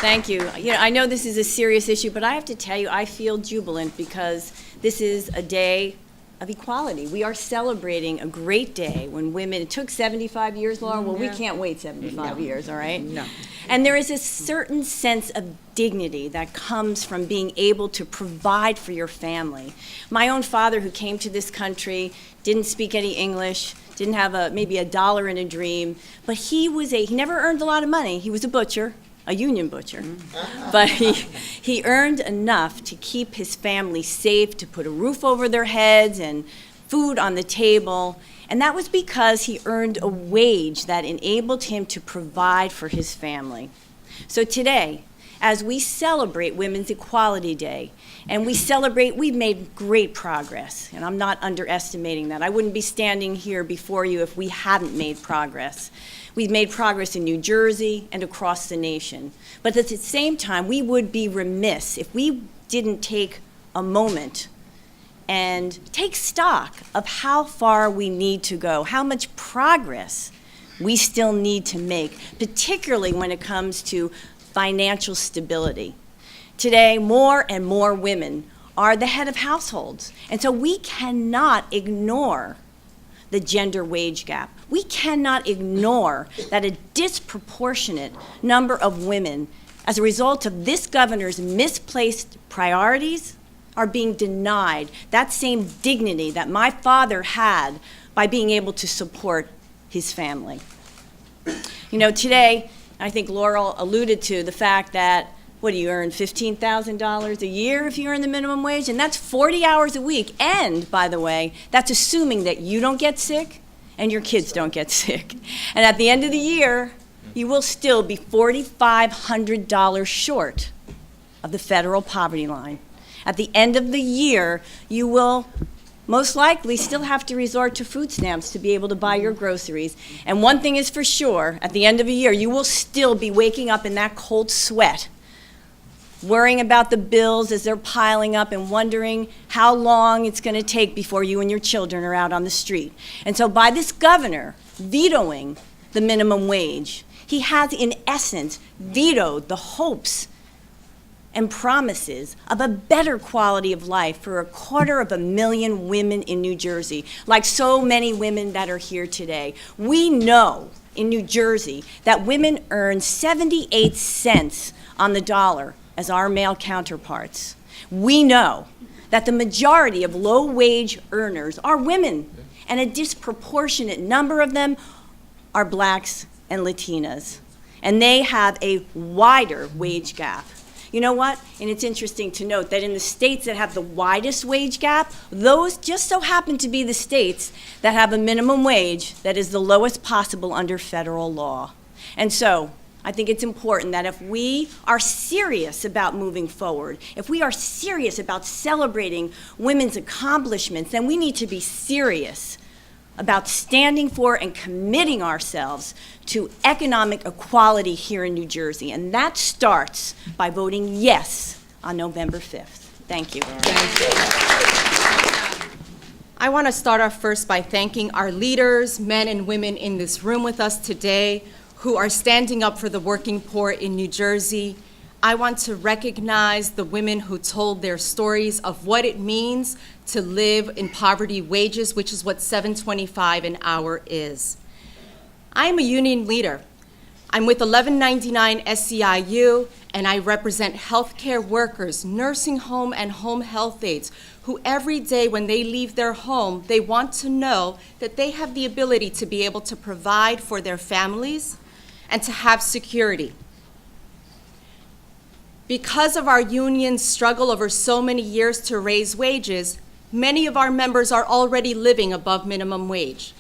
Thank you. You know, I know this is a serious issue, but I have to tell you, I feel jubilant because this is a day of equality. We are celebrating a great day when women, it took 75 years, Laura. Well, we can't wait 75 years, all right? No. And there is a certain sense of dignity that comes from being able to provide for your family. My own father, who came to this country, didn't speak any English, didn't have maybe $1 in a dream, but he never earned a lot of money. He was a butcher, a union butcher, but he earned enough to keep his family safe, to put a roof over their heads and food on the table, and that was because he earned a wage that enabled him to provide for his family. So today, as we celebrate Women's Equality Day, and we've made great progress, and I'm not underestimating that. I wouldn't be standing here before you if we hadn't made progress. We've made progress in New Jersey and across the nation. But at the same time, we would be remiss if we didn't take a moment and take stock of how far we need to go, how much progress we still need to make, particularly when it comes to financial stability. Today, more and more women are the head of households, and so we cannot ignore the gender wage gap. We cannot ignore that a disproportionate number of women, as a result of this governor's misplaced priorities, are being denied that same dignity that my father had by being able to support his family. You know, today, I think Laurel alluded to the fact that, what do you earn, $15,000 a year if you earn the minimum wage? And that's 40 hours a week. And, by the way, that's assuming that you don't get sick and your kids don't get sick. And at the end of the year, you will still be $4,500 short of the federal poverty line. At the end of the year, you will most likely still have to resort to food stamps to be able to buy your groceries. And one thing is for sure, at the end of the year, you will still be waking up in that cold sweat, worrying about the bills as they're piling up and wondering how long it's going to take before you and your children are out on the street. And so by this governor vetoing the minimum wage, he has in essence vetoed the hopes and promises of a better quality of life for 250,000 women in New Jersey, like so many women that are here today. We know in New Jersey that women earn 78 cents on the dollar as our male counterparts. We know that the majority of low-wage earners are women, and a disproportionate number of them are blacks and Latinas, and they have a wider wage gap. You know what? And it's interesting to note that in the states that have the widest wage gap, those just so happen to be the states that have a minimum wage that is the lowest possible under federal law. And so, I think it's important that if we are serious about moving forward, if we are serious about celebrating women's accomplishments, then we need to be serious about standing for and committing ourselves to economic equality here in New Jersey. And that starts by voting yes on November 5th. Thank you. I want to start off first by thanking our leaders, men and women in this room with us today, who are standing up for the working poor in New Jersey. I want to recognize the women who told their stories of what it means to live in poverty wages, which is what $7.25 an hour is. I am a union leader. I'm with 1199 SEIU, and I represent healthcare workers, nursing home and home health aides, who every day when they leave their home, they want to know that they have the ability to be able to provide for their families and to have security. Because of our union's struggle over so many years to raise wages, many of our members are already living above minimum wage.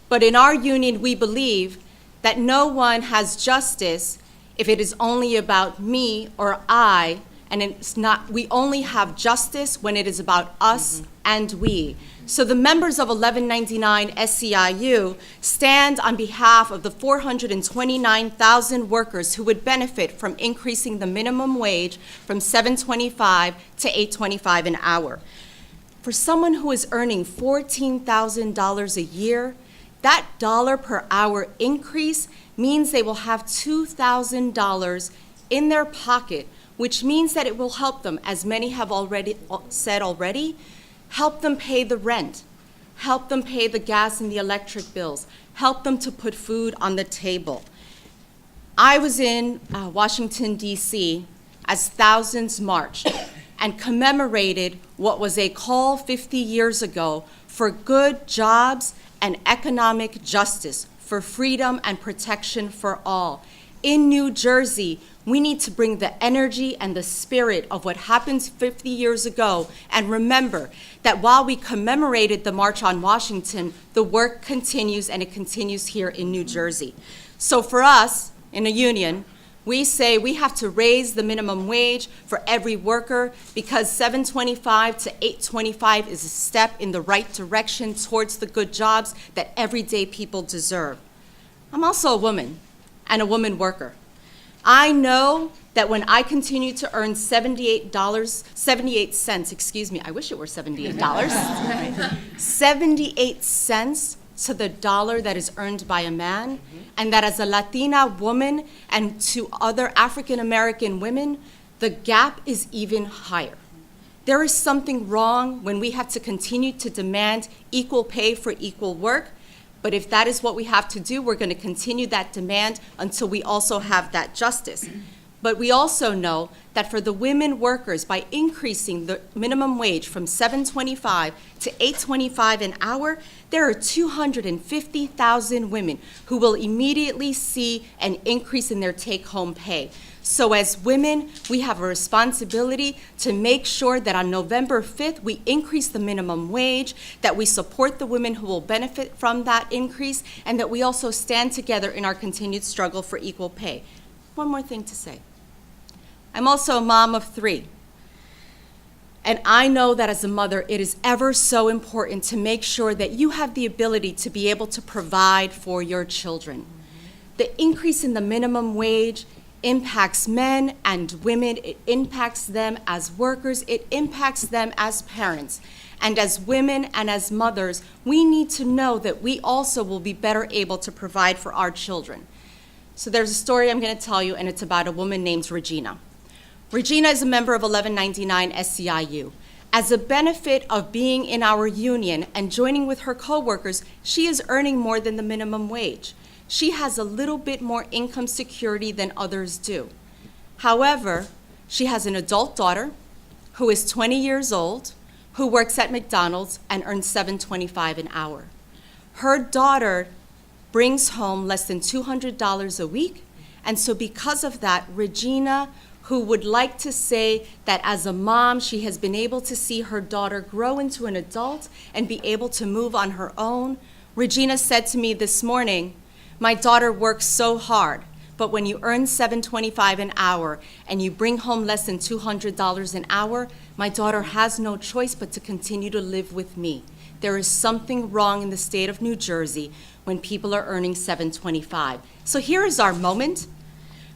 But in our union, we believe that no one has justice if it is only about me or I, and it's not, we only have justice when it is about us and we. So the members of 1199 SEIU stand on behalf of the 429,000 workers who would benefit from increasing the minimum wage from $7.25 to $8.25 an hour. For someone who is earning $14,000 a year, that dollar per hour increase means they will have $2,000 in their pocket, which means that it will help them, as many have already said already, help them pay the rent, help them pay the gas and the electric bills, help them to put food on the table. I was in Washington, D.C. as thousands marched and commemorated what was a call 50 years ago for good jobs and economic justice, for freedom and protection for all. In New Jersey, we need to bring the energy and the spirit of what happened 50 years ago and remember that while we commemorated the March on Washington, the work continues and it continues here in New Jersey. So for us, in a union, we say we have to raise the minimum wage for every worker because $7.25 to $8.25 is a step in the right direction towards the good jobs that everyday people deserve. I'm also a woman and a woman worker. I know that when I continue to earn $78 cents, I wish it were $78, 78 cents to the dollar that is earned by a man, and that as a Latina woman and to other African American women, the gap is even higher. There is something wrong when we have to continue to demand equal pay for equal work, but if that is what we have to do, we're going to continue that demand until we also have that justice. But we also know that for the women workers, by increasing the minimum wage from $7.25 to $8.25 an hour, there are 250,000 women who will immediately see an increase in their take-home pay. So as women, we have a responsibility to make sure that on November 5th, we increase the minimum wage, that we support the women who will benefit from that increase, and that we also stand together in our continued struggle for equal pay. One more thing to say. I'm also a mom of 3. And I know that as a mother, it is ever so important to make sure that you have the ability to be able to provide for your children. The increase in the minimum wage impacts men and women. It impacts them as workers. It impacts them as parents. And as women and as mothers, we need to know that we also will be better able to provide for our children. So there's a story I'm going to tell you, and it's about a woman named Regina. Regina is a member of 1199 SCIU. As a benefit of being in our union and joining with her coworkers, she is earning more than the minimum wage. She has a little bit more income security than others do. However, she has an adult daughter who is 20 years old, who works at McDonald's and earns $7.25 an hour. Her daughter brings home less than $200 a week, and so because of that, Regina, who would like to say that as a mom, she has been able to see her daughter grow into an adult and be able to move on her own. Regina said to me this morning, "My daughter works so hard, but when you earn $7.25 an hour and you bring home less than $200 an hour, my daughter has no choice but to continue to live with me." There is something wrong in the state of New Jersey when people are earning $7.25. So here is our moment.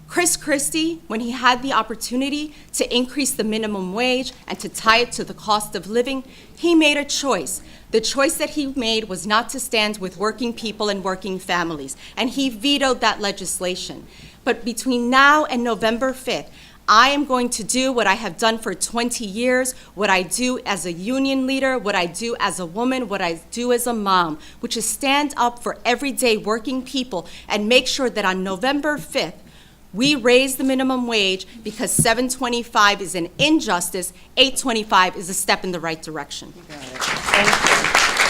Chris Christie, when he had the opportunity to increase the minimum wage and to tie it to the cost of living, he made a choice. The choice that he made was not to stand with working people and working families, and he vetoed that legislation. But between now and November 5th, I am going to do what I have done for 20 years, what I do as a union leader, what I do as a woman, what I do as a mom, which is stand up for everyday working people and make sure that on November 5th, we raise the minimum wage because $7.25 is an injustice, $8.25 is a step in the right direction. Thank you.